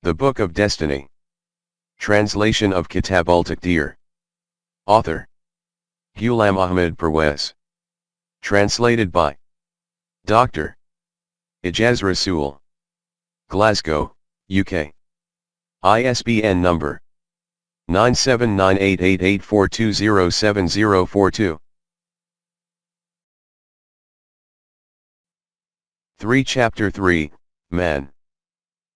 The Book of Destiny. Translation of Kitab-ul-Taqdeer. Author: Ghulam Ahmed Parwez. Translated by Dr. Ejaz Rasool. Glasgow, UK. ISBN number 9798884207042. 3 Chapter 3, Man.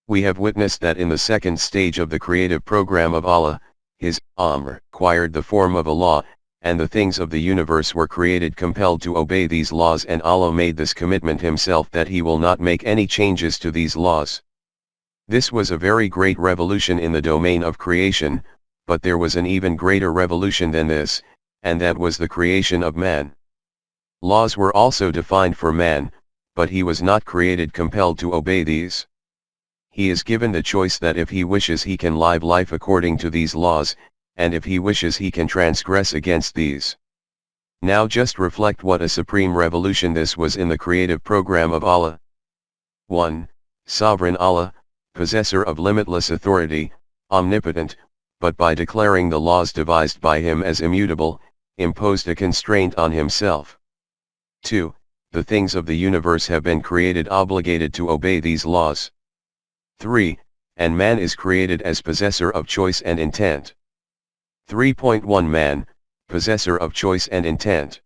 We have witnessed that in the second stage of the creative program of Allah, His Amr acquired the form of a law, and the things of the universe were created compelled to obey these laws, and Allah made this commitment Himself that He will not make any changes to these laws. This was a very great revolution in the domain of creation, but there was an even greater revolution than this, and that was the creation of man. Laws were also defined for man, but he was not created compelled to obey these. He is given the choice that if he wishes he can live life according to these laws, and if he wishes he can transgress against these. Now just reflect what a supreme revolution this was in the creative program of Allah. 1. Sovereign Allah, possessor of limitless authority, omnipotent, but by declaring the laws devised by Him as immutable, imposed a constraint on Himself. 2. The things of the universe have been created obligated to obey these laws. 3. And man is created as possessor of choice and intent. 3.1 Man, possessor of choice and intent.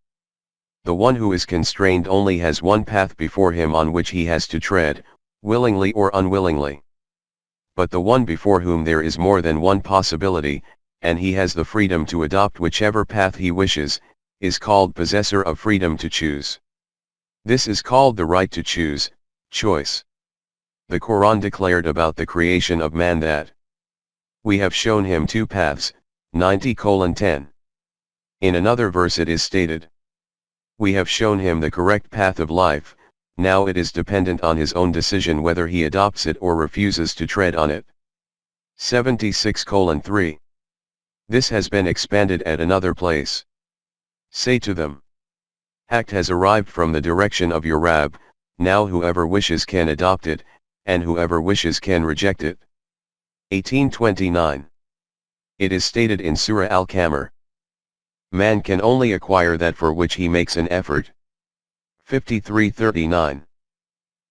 The one who is constrained only has one path before him on which he has to tread, willingly or unwillingly. But the one before whom there is more than one possibility, and he has the freedom to adopt whichever path he wishes, is called possessor of freedom to choose. This is called the right to choose, choice. The Quran declared about the creation of man that we have shown him two paths, 90:10. In another verse it is stated, we have shown him the correct path of life, now it is dependent on his own decision whether he adopts it or refuses to tread on it. 76:3. This has been expanded at another place. Say to them, Haqq has arrived from the direction of your Rabb, now whoever wishes can adopt it, and whoever wishes can reject it. 18:29. It is stated in Surah Al-Qamar, man can only acquire that for which he makes an effort. 53:39.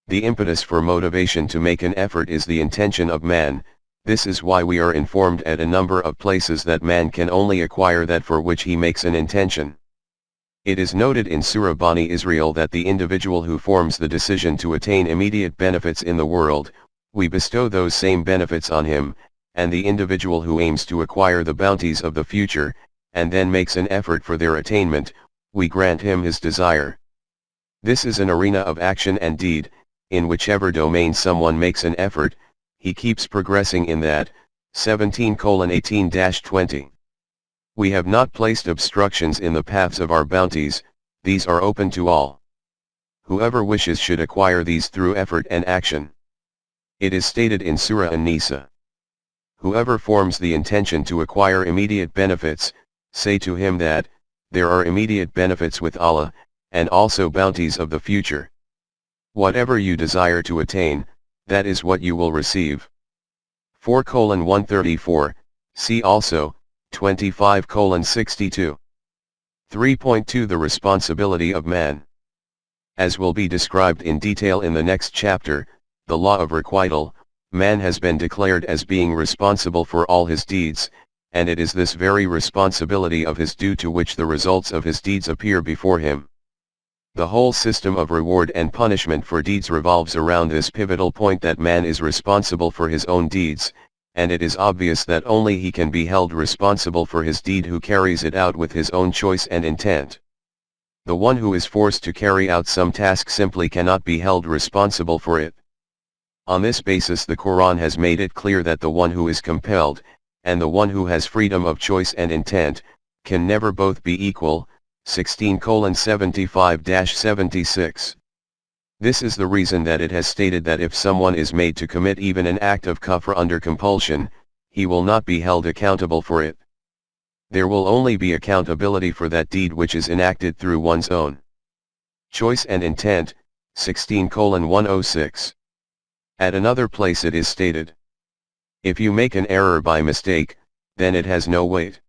The impetus for motivation to make an effort is the intention of man. This is why we are informed at a number of places that man can only acquire that for which he makes an intention. It is noted in Surah Bani Israel that the individual who forms the decision to attain immediate benefits in the world, we bestow those same benefits on him, and the individual who aims to acquire the bounties of the future, and then makes an effort for their attainment, we grant him his desire. This is an arena of action and deed, in whichever domain someone makes an effort, he keeps progressing in that. 17:18-20. We have not placed obstructions in the paths of our bounties, these are open to all. Whoever wishes should acquire these through effort and action. It is stated in Surah An-Nisa, whoever forms the intention to acquire immediate benefits, say to him that there are immediate benefits with Allah, and also bounties of the future. Whatever you desire to attain, that is what you will receive. 4:134, see also 25:62. 3.2 The responsibility of man. As will be described in detail in the next chapter, the law of requital, man has been declared as being responsible for all his deeds, and it is this very responsibility of his due to which the results of his deeds appear before him. The whole system of reward and punishment for deeds revolves around this pivotal point that man is responsible for his own deeds, and it is obvious that only he can be held responsible for his deed who carries it out with his own choice and intent. The one who is forced to carry out some task simply cannot be held responsible for it. On this basis the Quran has made it clear that the one who is compelled, and the one who has freedom of choice and intent, can never both be equal. 16:75-76. This is the reason that it has stated that if someone is made to commit even an act of kufr under compulsion, he will not be held accountable for it. There will only be accountability for that deed which is enacted through one's own choice and intent. 16:106. At another place it is stated, If you make an error by mistake, then it has no weight.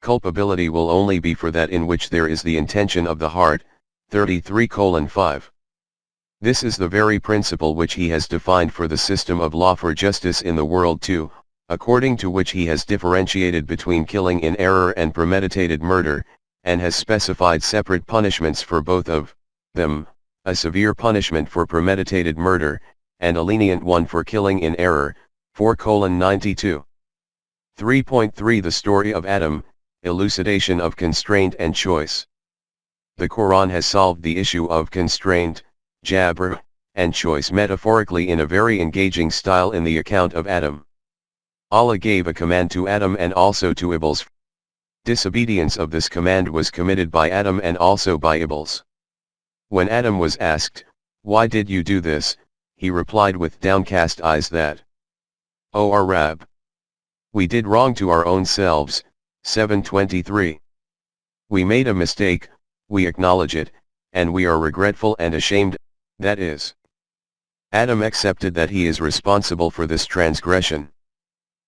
Culpability will only be for that in which there is the intention of the heart. 33:5. This is the very principle which he has defined for the system of law for justice in the world too, according to which he has differentiated between killing in error and premeditated murder, and has specified separate punishments for both of them, a severe punishment for premeditated murder, and a lenient one for killing in error. 4:92. 3.3 The story of Adam, elucidation of constraint and choice. The Quran has solved the issue of constraint, jabr, and choice metaphorically in a very engaging style in the account of Adam. Allah gave a command to Adam and also to Iblis. Disobedience of this command was committed by Adam and also by Iblis. When Adam was asked, "Why did you do this?" he replied with downcast eyes that, "O our Rabb, we did wrong to our own selves." 7:23. We made a mistake, we acknowledge it, and we are regretful and ashamed, that is. Adam accepted that he is responsible for this transgression.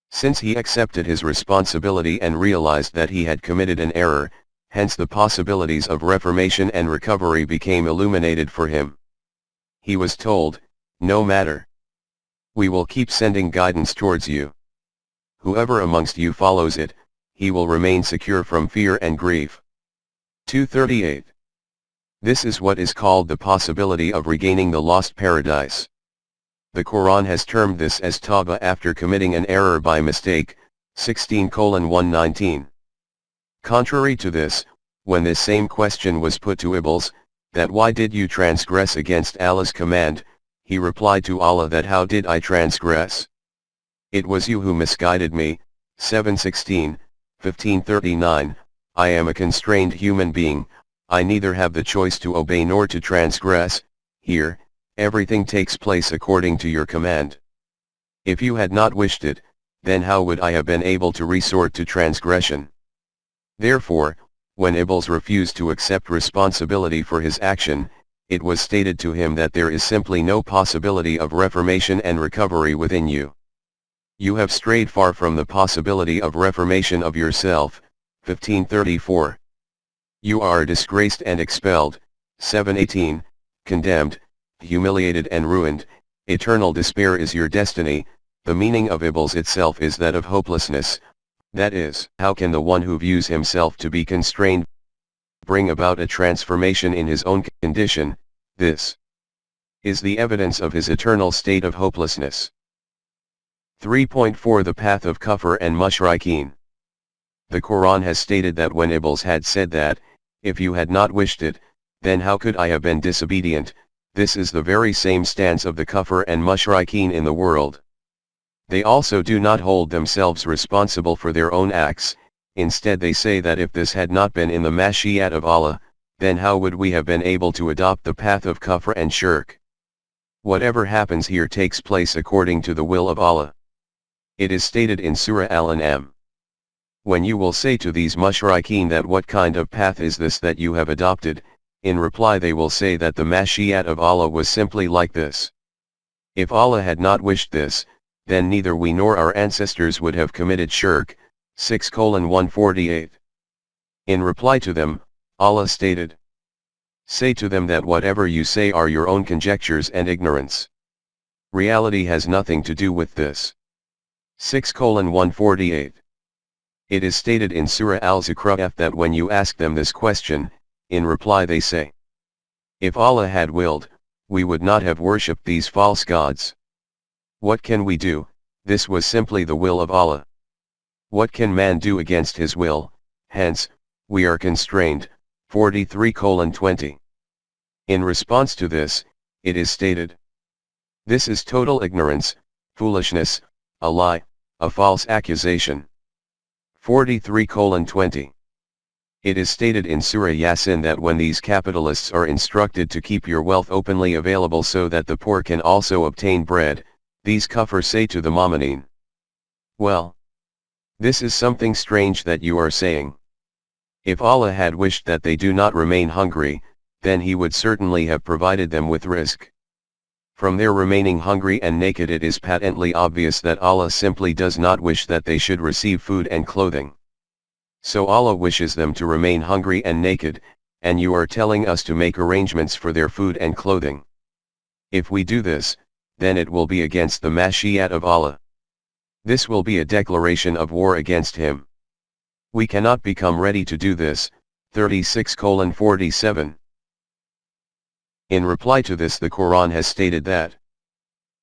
Since he accepted his responsibility and realized that he had committed an error, hence the possibilities of reformation and recovery became illuminated for him. He was told, "No matter. We will keep sending guidance towards you. Whoever amongst you follows it, he will remain secure from fear and grief." 2:38. This is what is called the possibility of regaining the lost paradise. The Quran has termed this as tawbah after committing an error by mistake. 16:119. Contrary to this, when this same question was put to Iblis, that why did you transgress against Allah's command, he replied to Allah that how did I transgress? It was you who misguided me. 7:16, 15:39, I am a constrained human being, I neither have the choice to obey nor to transgress. Here, everything takes place according to your command. If you had not wished it, then how would I have been able to resort to transgression? Therefore, when Iblis refused to accept responsibility for his action, it was stated to him that there is simply no possibility of reformation and recovery within you. You have strayed far from the possibility of reformation of yourself. 15:34. You are disgraced and expelled. 7:18, condemned, humiliated and ruined, eternal despair is your destiny. The meaning of Iblis itself is that of hopelessness, that is, how can the one who views himself to be constrained bring about a transformation in his own condition? This is the evidence of his eternal state of hopelessness. 3.4 The path of kufr and mushrikeen. The Quran has stated that when Iblis had said that, if you had not wished it, then how could I have been disobedient, this is the very same stance of the kufr and mushrikeen in the world. They also do not hold themselves responsible for their own acts, instead they say that if this had not been in the mashiat of Allah, then how would we have been able to adopt the path of kufr and shirk? Whatever happens here takes place according to the will of Allah. It is stated in Surah Al-An'am. When you will say to these mushrikeen that what kind of path is this that you have adopted, in reply they will say that the mashiat of Allah was simply like this. If Allah had not wished this, then neither we nor our ancestors would have committed shirk. 6:148. In reply to them, Allah stated, "Say to them that whatever you say are your own conjectures and ignorance. Reality has nothing to do with this." 6:148. It is stated in Surah Al-Zukhruf that when you ask them this question, in reply they say, "If Allah had willed, we would not have worshipped these false gods. What can we do? This was simply the will of Allah. What can man do against his will? Hence, we are constrained." 43:20. In response to this, it is stated, "This is total ignorance, foolishness, a lie, a false accusation." 43:20. It is stated in Surah Yasin that when these capitalists are instructed to keep your wealth openly available so that the poor can also obtain bread, these kuffar say to the mu'mineen, "Well, this is something strange that you are saying. If Allah had wished that they do not remain hungry, then He would certainly have provided them with rizq. From their remaining hungry and naked, it is patently obvious that Allah simply does not wish that they should receive food and clothing. So Allah wishes them to remain hungry and naked, and you are telling us to make arrangements for their food and clothing. If we do this, then it will be against the mashiat of Allah. This will be a declaration of war against Him. We cannot become ready to do this. 36:47. In reply to this, the Quran has stated that,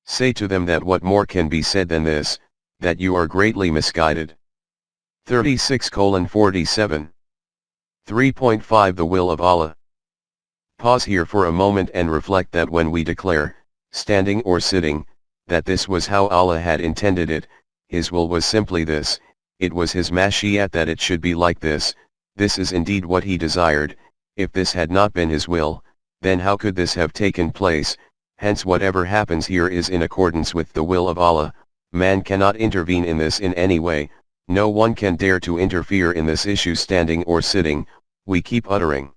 "Say to them that what more can be said than this, that you are greatly misguided." 36:47. 3.5 The will of Allah. Pause here for a moment and reflect that when we declare, standing or sitting, that this was how Allah had intended it, His will was simply this, it was His mashiat that it should be like this is indeed what He desired. If this had not been His will, then how could this have taken place? Hence whatever happens here is in accordance with the will of Allah. Man cannot intervene in this in any way, no one can dare to interfere in this issue standing or sitting. We keep uttering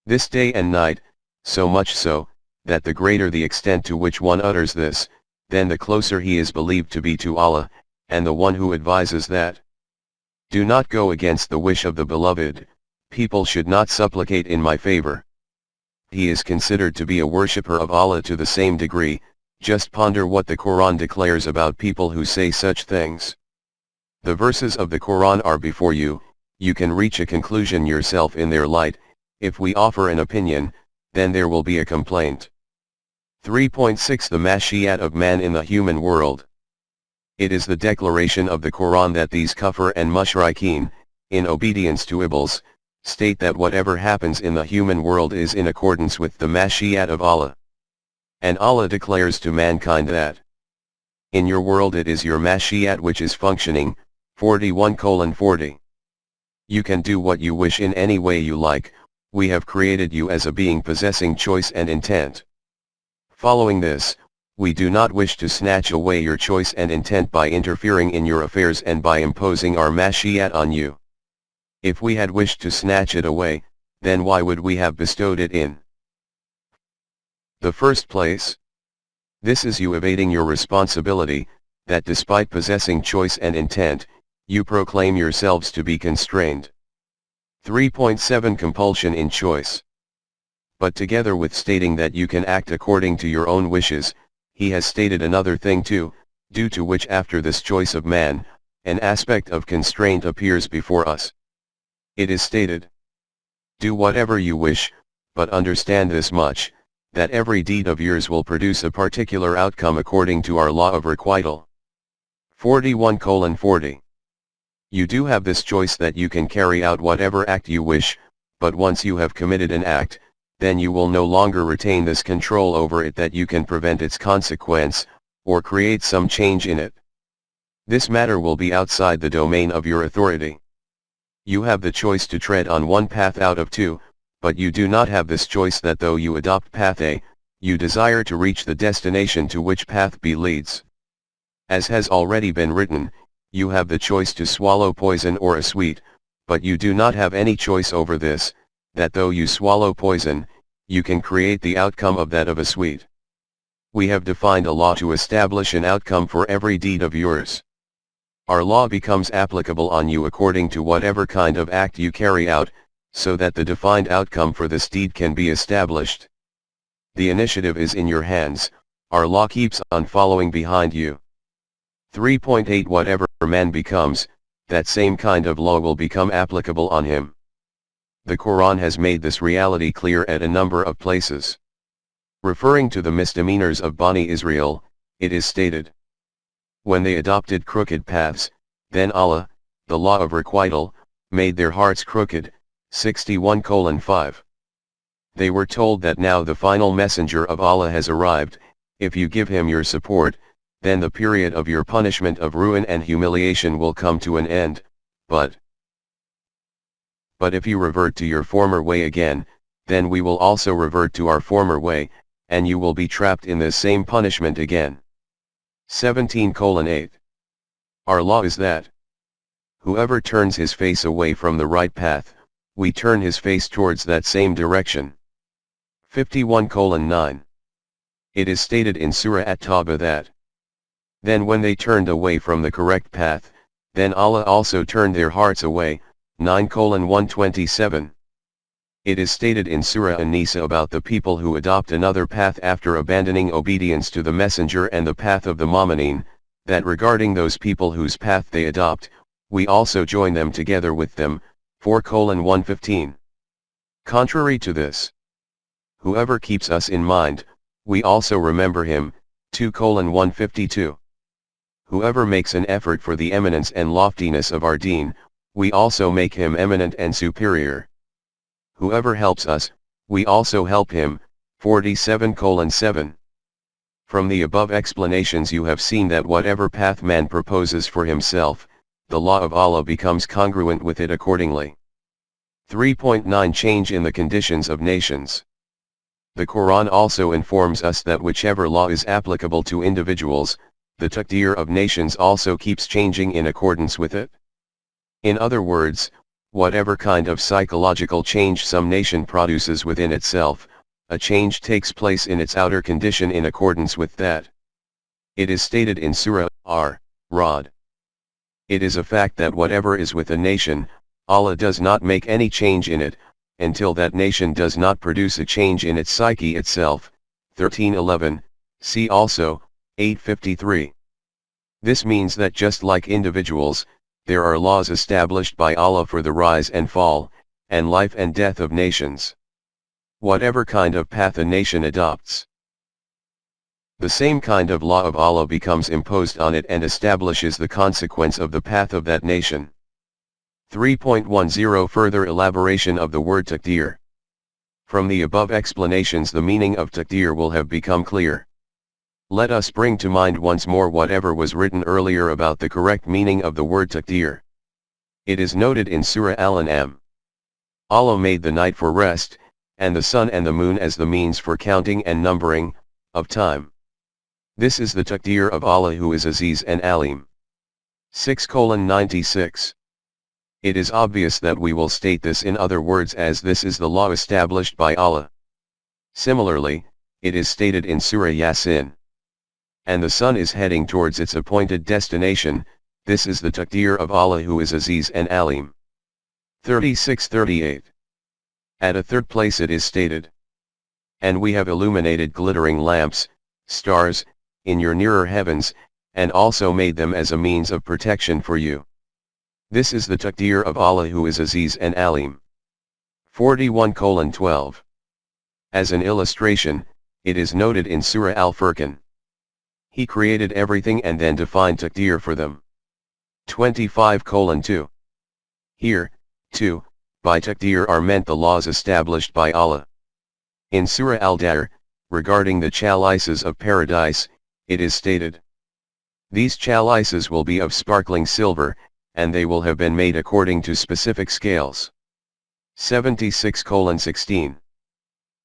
this day and night, so much so, that the greater the extent to which one utters this, then the closer he is believed to be to Allah, and the one who advises that, "Do not go against the wish of the beloved, people should not supplicate in my favor." He is considered to be a worshipper of Allah to the same degree. Just ponder what the Quran declares about people who say such things. The verses of the Quran are before you, you can reach a conclusion yourself in their light. If we offer an opinion, then there will be a complaint. 3.6 The mashiat of man in the human world. It is the declaration of the Quran that these kufr and mushrikeen, in obedience to Iblis, state that whatever happens in the human world is in accordance with the mashiat of Allah. And Allah declares to mankind that, "In your world it is your mashiat which is functioning." 41:40. You can do what you wish in any way you like. We have created you as a being possessing choice and intent. Following this, we do not wish to snatch away your choice and intent by interfering in your affairs and by imposing our mashiat on you. If we had wished to snatch it away, then why would we have bestowed it in the first place? This is you evading your responsibility, that despite possessing choice and intent, you proclaim yourselves to be constrained. 3.7 Compulsion in choice. But together with stating that you can act according to your own wishes, he has stated another thing too, due to which after this choice of man, an aspect of constraint appears before us. It is stated, "Do whatever you wish, but understand this much, that every deed of yours will produce a particular outcome according to our law of requital." 41:40. You do have this choice that you can carry out whatever act you wish, but once you have committed an act, then you will no longer retain this control over it that you can prevent its consequence, or create some change in it. This matter will be outside the domain of your authority. You have the choice to tread on one path out of two, but you do not have this choice that though you adopt path A, you desire to reach the destination to which path B leads. As has already been written, you have the choice to swallow poison or a sweet, but you do not have any choice over this, that though you swallow poison, you can create the outcome of that of a sweet. We have defined a law to establish an outcome for every deed of yours. Our law becomes applicable on you according to whatever kind of act you carry out, so that the defined outcome for this deed can be established. The initiative is in your hands, our law keeps on following behind you. 3.8 Whatever man becomes, that same kind of law will become applicable on him. The Quran has made this reality clear at a number of places. Referring to the misdemeanors of Bani Israel, it is stated, "When they adopted crooked paths, then Allah, the law of requital, made their hearts crooked." 61:5. They were told that now the final messenger of Allah has arrived. If you give him your support, then the period of your punishment of ruin and humiliation will come to an end, but if you revert to your former way again, then we will also revert to our former way, and you will be trapped in the same punishment again. 17:8. Our law is that whoever turns his face away from the right path, we turn his face towards that same direction. 51:9. It is stated in Surah At-Tawbah that, then when they turned away from the correct path, then Allah also turned their hearts away, 9:127. It is stated in Surah An-Nisa about the people who adopt another path after abandoning obedience to the Messenger and the path of the Mu'mineen, that regarding those people whose path they adopt, we also join them together with them, 4:115. Contrary to this, whoever keeps us in mind, we also remember him, 2:152. Whoever makes an effort for the eminence and loftiness of our deen, we also make him eminent and superior. Whoever helps us, we also help him, 47:7. From the above explanations you have seen that whatever path man proposes for himself, the law of Allah becomes congruent with it accordingly. 3.9 Change in the conditions of nations. The Quran also informs us that whichever law is applicable to individuals, the taqdeer of nations also keeps changing in accordance with it. In other words, whatever kind of psychological change some nation produces within itself, a change takes place in its outer condition in accordance with that. It is stated in Surah Ar-Ra'd. It is a fact that whatever is with a nation, Allah does not make any change in it, until that nation does not produce a change in its psyche itself, 13:11, see also, 8:53. This means that just like individuals, there are laws established by Allah for the rise and fall, and life and death of nations. Whatever kind of path a nation adopts, the same kind of law of Allah becomes imposed on it and establishes the consequence of the path of that nation. 3.10 Further elaboration of the word taqdeer. From the above explanations the meaning of taqdeer will have become clear. Let us bring to mind once more whatever was written earlier about the correct meaning of the word taqdeer. It is noted in Surah Al-An'am. Allah made the night for rest, and the sun and the moon as the means for counting and numbering, of time. This is the taqdeer of Allah who is Aziz and Alim. 6:96. It is obvious that we will state this in other words as this is the law established by Allah. Similarly, it is stated in Surah Yasin. And the sun is heading towards its appointed destination, this is the taqdeer of Allah who is Aziz and Alim. 36:38. At a third place it is stated, and we have illuminated glittering lamps, stars, in your nearer heavens, and also made them as a means of protection for you. This is the taqdeer of Allah who is Aziz and Alim. 41:12. As an illustration, it is noted in Surah Al-Furqan. He created everything and then defined taqdeer for them. 25:2. Here, too, by taqdeer are meant the laws established by Allah. In Surah Al-Dahr, regarding the chalices of paradise, it is stated, these chalices will be of sparkling silver, and they will have been made according to specific scales. 76:16.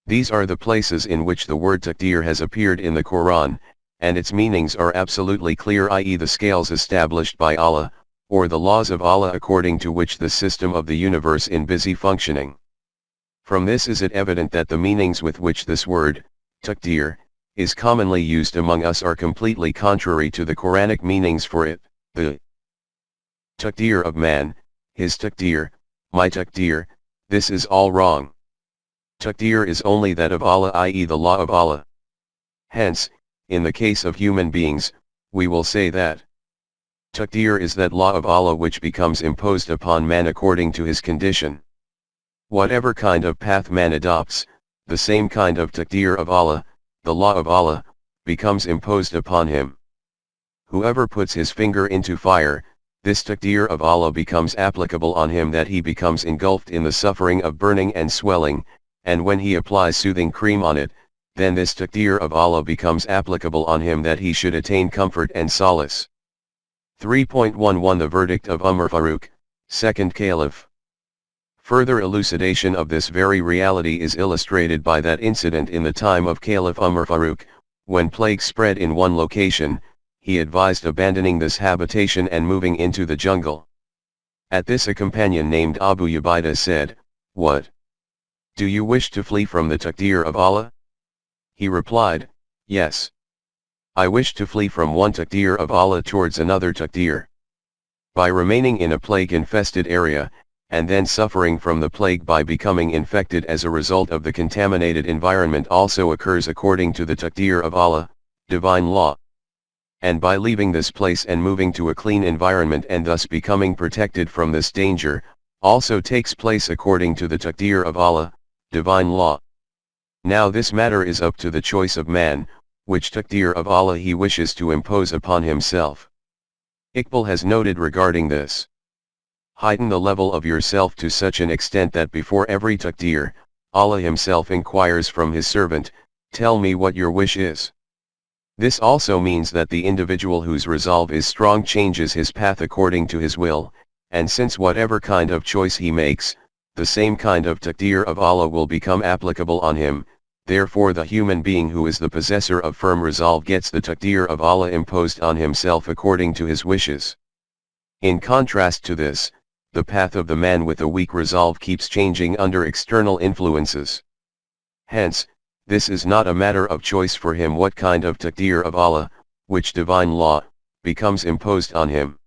These are the places in which the word taqdeer has appeared in the Quran, and its meanings are absolutely clear, i.e. the scales established by Allah, or the laws of Allah according to which the system of the universe in busy functioning. From this is it evident that the meanings with which this word, taqdeer, is commonly used among us are completely contrary to the Quranic meanings for it. The taqdeer of man, his taqdeer, my taqdeer, this is all wrong. Taqdeer is only that of Allah, i.e. the law of Allah. Hence, in the case of human beings, we will say that taqdeer is that law of Allah which becomes imposed upon man according to his condition. Whatever kind of path man adopts, the same kind of taqdeer of Allah, the law of Allah, becomes imposed upon him. Whoever puts his finger into fire, this taqdeer of Allah becomes applicable on him that he becomes engulfed in the suffering of burning and swelling, and when he applies soothing cream on it, then this taqdeer of Allah becomes applicable on him that he should attain comfort and solace. 3.11 The verdict of Umar Farouk, second caliph. Further elucidation of this very reality is illustrated by that incident in the time of Caliph Umar Farouk, when plague spread in one location, he advised abandoning this habitation and moving into the jungle. At this a companion named Abu Ubaidah said, "What? Do you wish to flee from the taqdeer of Allah?" He replied, Yes. I wish to flee from one Taqdeer of Allah towards another Taqdeer. By remaining in a plague-infested area, and then suffering from the plague by becoming infected as a result of the contaminated environment also occurs according to the Taqdeer of Allah, divine law. And by leaving this place and moving to a clean environment and thus becoming protected from this danger, also takes place according to the Taqdeer of Allah, divine law. Now this matter is up to the choice of man, which Taqdeer of Allah he wishes to impose upon himself. Iqbal has noted regarding this: heighten the level of yourself to such an extent that before every Taqdeer, Allah himself inquires from his servant, tell me what your wish is. This also means that the individual whose resolve is strong changes his path according to his will, and since whatever kind of choice he makes, the same kind of Taqdeer of Allah will become applicable on him. Therefore the human being who is the possessor of firm resolve gets the Taqdeer of Allah imposed on himself according to his wishes. In contrast to this, the path of the man with a weak resolve keeps changing under external influences. Hence, this is not a matter of choice for him what kind of Taqdeer of Allah, which divine law, becomes imposed on him.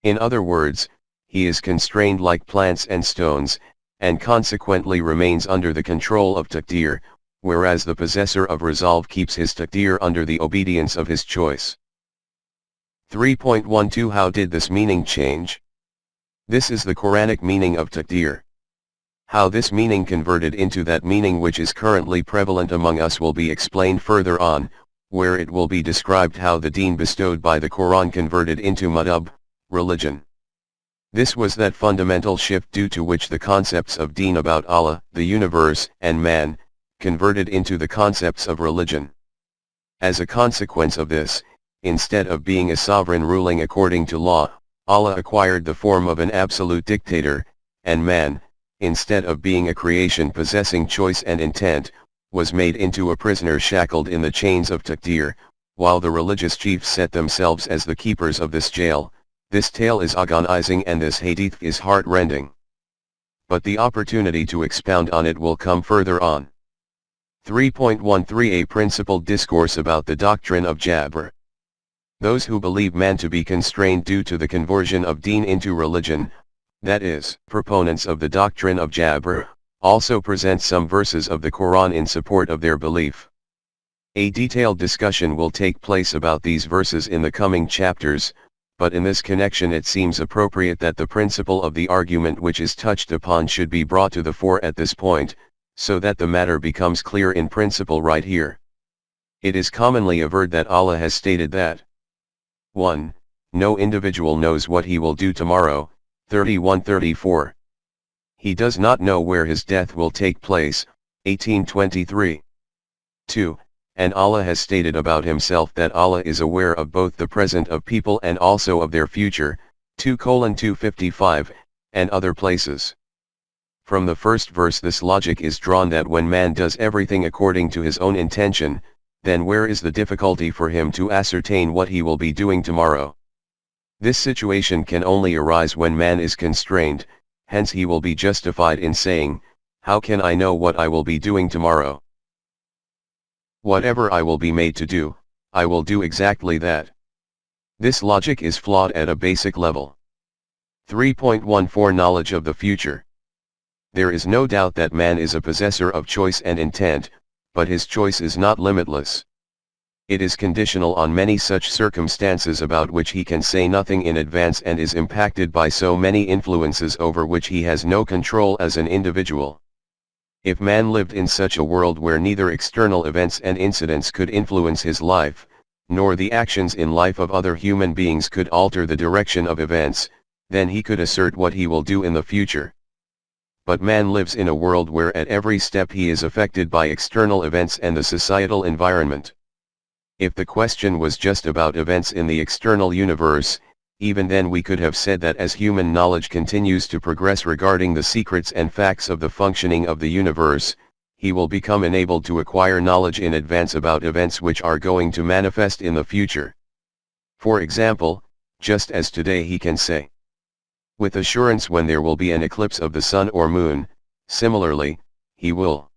In other words, he is constrained like plants and stones, and consequently remains under the control of Taqdeer, whereas the possessor of resolve keeps his Taqdeer under the obedience of his choice. 3.12 How did this meaning change? This is the Quranic meaning of Taqdeer. How this meaning converted into that meaning which is currently prevalent among us will be explained further on, where it will be described how the deen bestowed by the Quran converted into madhab, religion. This was that fundamental shift due to which the concepts of deen about Allah, the universe, and man, converted into the concepts of religion. As a consequence of this, instead of being a sovereign ruling according to law, Allah acquired the form of an absolute dictator, and man, instead of being a creation possessing choice and intent, was made into a prisoner shackled in the chains of Taqdeer, while the religious chiefs set themselves as the keepers of this jail. This tale is agonizing and this hadith is heart-rending. But the opportunity to expound on it will come further on. 3.13 A principled discourse about the doctrine of Jabr. Those who believe man to be constrained due to the conversion of deen into religion, that is, proponents of the doctrine of Jabr, also present some verses of the Quran in support of their belief. A detailed discussion will take place about these verses in the coming chapters, but in this connection it seems appropriate that the principle of the argument which is touched upon should be brought to the fore at this point, so that the matter becomes clear in principle right here. It is commonly averred that Allah has stated that 1. No individual knows what he will do tomorrow, 31-34. He does not know where his death will take place, 18-23. 2. And Allah has stated about himself that Allah is aware of both the present of people and also of their future, 2:255, and other places. From the first verse this logic is drawn that when man does everything according to his own intention, then where is the difficulty for him to ascertain what he will be doing tomorrow? This situation can only arise when man is constrained, hence he will be justified in saying, how can I know what I will be doing tomorrow? Whatever I will be made to do, I will do exactly that. This logic is flawed at a basic level. 3.14 Knowledge of the future. There is no doubt that man is a possessor of choice and intent, but his choice is not limitless. It is conditional on many such circumstances about which he can say nothing in advance and is impacted by so many influences over which he has no control as an individual. If man lived in such a world where neither external events and incidents could influence his life, nor the actions in life of other human beings could alter the direction of events, then he could assert what he will do in the future. But man lives in a world where at every step he is affected by external events and the societal environment. If the question was just about events in the external universe, even then we could have said that as human knowledge continues to progress regarding the secrets and facts of the functioning of the universe, he will become enabled to acquire knowledge in advance about events which are going to manifest in the future. For example, just as today he can say with assurance when there will be an eclipse of the sun or moon, similarly, he will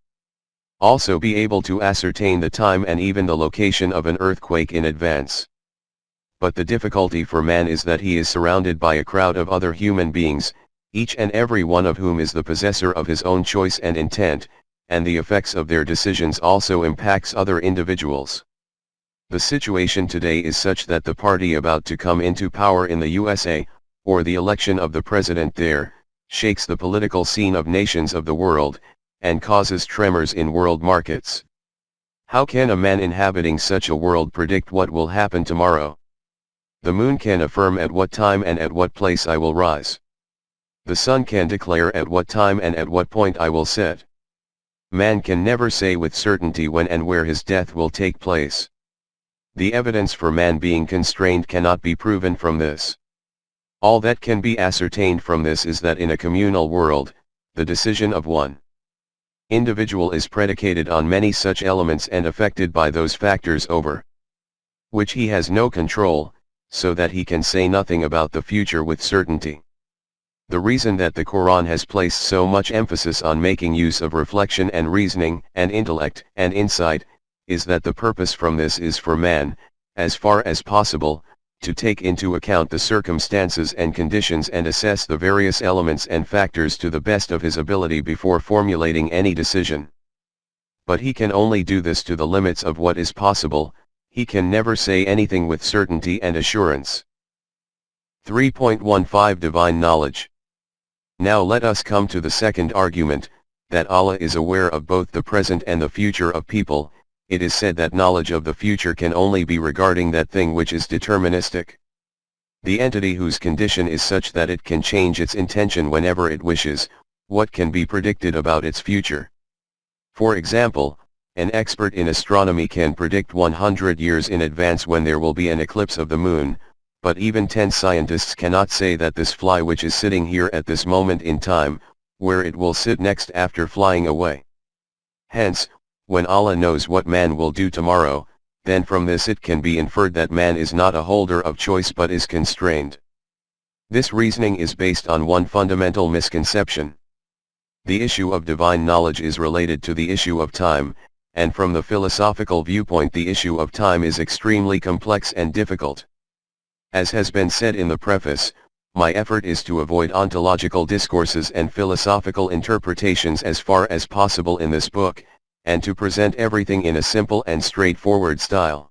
Also be able to ascertain the time and even the location of an earthquake in advance. But the difficulty for man is that he is surrounded by a crowd of other human beings, each and every one of whom is the possessor of his own choice and intent, and the effects of their decisions also impacts other individuals. The situation today is such that the party about to come into power in the USA, or the election of the president there, shakes the political scene of nations of the world, and causes tremors in world markets. How can a man inhabiting such a world predict what will happen tomorrow? The moon can affirm at what time and at what place I will rise. The sun can declare at what time and at what point I will set. Man can never say with certainty when and where his death will take place. The evidence for man being constrained cannot be proven from this. All that can be ascertained from this is that in a communal world, the decision of one individual is predicated on many such elements and affected by those factors over which he has no control, so that he can say nothing about the future with certainty. The reason that the Quran has placed so much emphasis on making use of reflection and reasoning and intellect and insight, is that the purpose from this is for man, as far as possible, to take into account the circumstances and conditions and assess the various elements and factors to the best of his ability before formulating any decision. But he can only do this to the limits of what is possible, he can never say anything with certainty and assurance. 3.15 Divine Knowledge. Now let us come to the second argument, that Allah is aware of both the present and the future of people. It is said that knowledge of the future can only be regarding that thing which is deterministic. The entity whose condition is such that it can change its intention whenever it wishes, what can be predicted about its future? For example, an expert in astronomy can predict 100 years in advance when there will be an eclipse of the moon, but even 10 scientists cannot say that this fly which is sitting here at this moment in time, where it will sit next after flying away. Hence, when Allah knows what man will do tomorrow, then from this it can be inferred that man is not a holder of choice but is constrained. This reasoning is based on one fundamental misconception. The issue of divine knowledge is related to the issue of time, and from the philosophical viewpoint the issue of time is extremely complex and difficult. As has been said in the preface, my effort is to avoid ontological discourses and philosophical interpretations as far as possible in this book, and to present everything in a simple and straightforward style.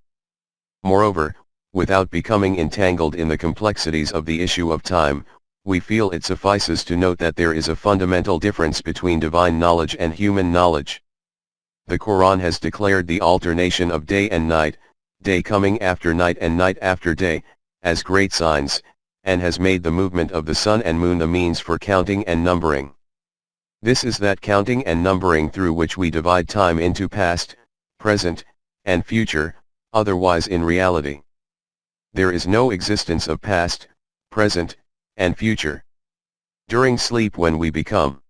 Moreover, without becoming entangled in the complexities of the issue of time, we feel it suffices to note that there is a fundamental difference between divine knowledge and human knowledge. The Quran has declared the alternation of day and night, day coming after night and night after day, as great signs, and has made the movement of the sun and moon the means for counting and numbering. This is that counting and numbering through which we divide time into past, present, and future, otherwise in reality there is no existence of past, present, and future. During sleep when we become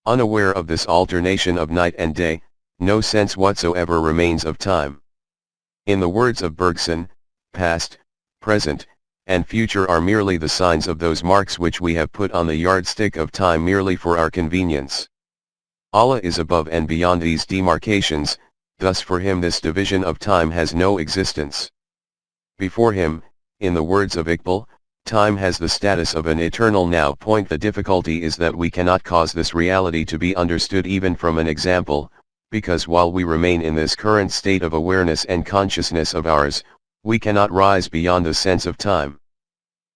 unaware of this alternation of night and day, no sense whatsoever remains of time. In the words of Bergson, past, present, and future are merely the signs of those marks which we have put on the yardstick of time merely for our convenience. Allah is above and beyond these demarcations, thus for him this division of time has no existence. Before him, in the words of Iqbal, time has the status of an eternal now. The difficulty is that we cannot cause this reality to be understood even from an example, because while we remain in this current state of awareness and consciousness of ours, we cannot rise beyond the sense of time.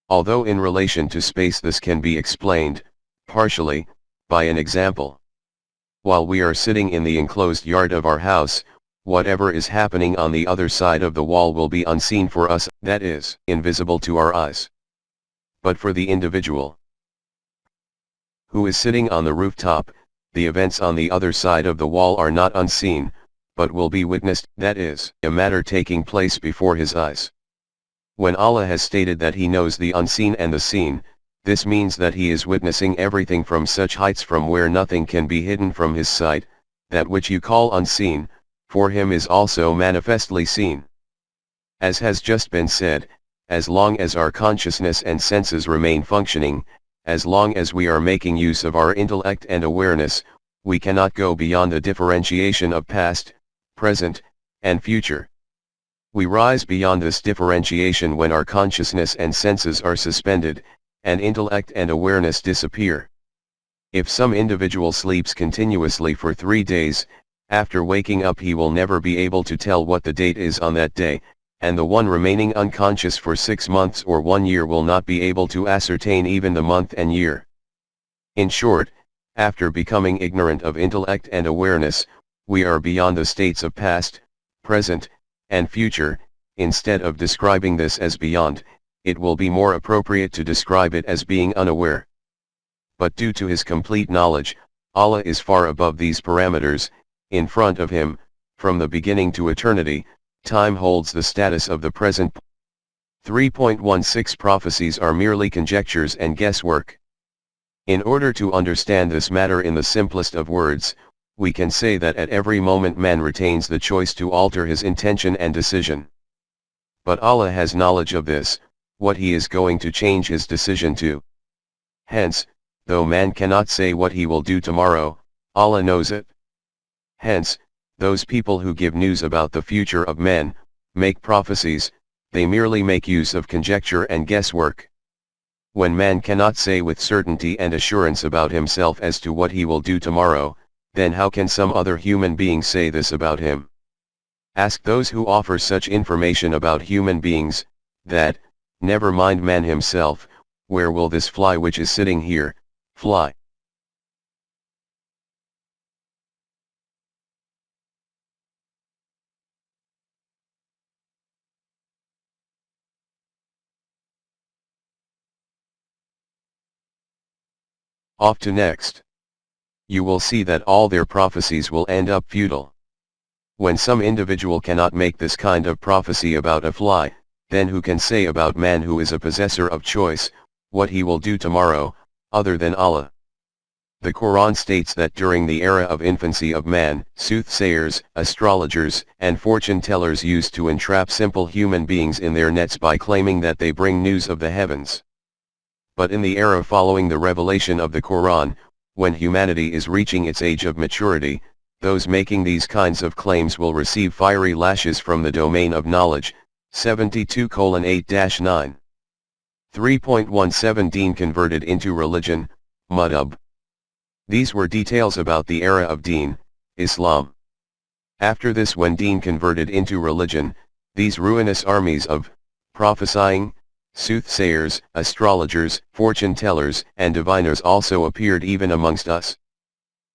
Although in relation to space this can be explained, partially, by an example. While we are sitting in the enclosed yard of our house, whatever is happening on the other side of the wall will be unseen for us, that is, invisible to our eyes. But for the individual who is sitting on the rooftop, the events on the other side of the wall are not unseen, but will be witnessed, that is, a matter taking place before his eyes. When Allah has stated that he knows the unseen and the seen, this means that he is witnessing everything from such heights from where nothing can be hidden from his sight. That which you call unseen, for him is also manifestly seen. As has just been said, as long as our consciousness and senses remain functioning, as long as we are making use of our intellect and awareness, we cannot go beyond the differentiation of past, present, and future. We rise beyond this differentiation when our consciousness and senses are suspended, and intellect and awareness disappear. If some individual sleeps continuously for 3 days, after waking up he will never be able to tell what the date is on that day, and the one remaining unconscious for 6 months or 1 year will not be able to ascertain even the month and year. In short, after becoming ignorant of intellect and awareness, we are beyond the states of past, present, and future. Instead of describing this as beyond, it will be more appropriate to describe it as being unaware. But due to his complete knowledge, Allah is far above these parameters. In front of him, from the beginning to eternity, time holds the status of the present. 3.16 Prophecies are merely conjectures and guesswork. In order to understand this matter in the simplest of words, we can say that at every moment man retains the choice to alter his intention and decision. But Allah has knowledge of this, what he is going to change his decision to. Hence, though man cannot say what he will do tomorrow, Allah knows it. Hence, those people who give news about the future of men, make prophecies, they merely make use of conjecture and guesswork. When man cannot say with certainty and assurance about himself as to what he will do tomorrow, then how can some other human being say this about him? Ask those who offer such information about human beings, that, never mind man himself, where will this fly which is sitting here, fly? Off to next. You will see that all their prophecies will end up futile. When some individual cannot make this kind of prophecy about a fly, then who can say about man, who is a possessor of choice, what he will do tomorrow, other than Allah? The Quran states that during the era of infancy of man, soothsayers, astrologers, and fortune tellers used to entrap simple human beings in their nets by claiming that they bring news of the heavens. But in the era following the revelation of the Quran, when humanity is reaching its age of maturity, those making these kinds of claims will receive fiery lashes from the domain of knowledge. 72:8-9. 3.17 Deen converted into religion, Mudhab. These were details about the era of Deen, Islam. After this, when Deen converted into religion, these ruinous armies of prophesying, soothsayers, astrologers, fortune tellers, and diviners also appeared even amongst us.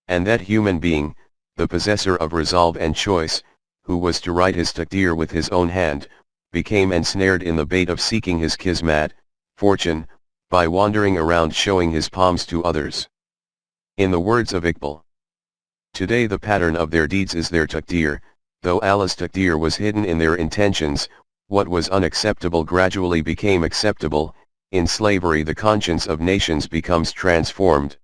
And that human being, the possessor of resolve and choice, who was to write his taqdeer with his own hand, became ensnared in the bait of seeking his kismat, fortune, by wandering around showing his palms to others. In the words of Iqbal, today the pattern of their deeds is their taqdeer. Though Allah's taqdeer was hidden in their intentions, what was unacceptable gradually became acceptable. In slavery the conscience of nations becomes transformed.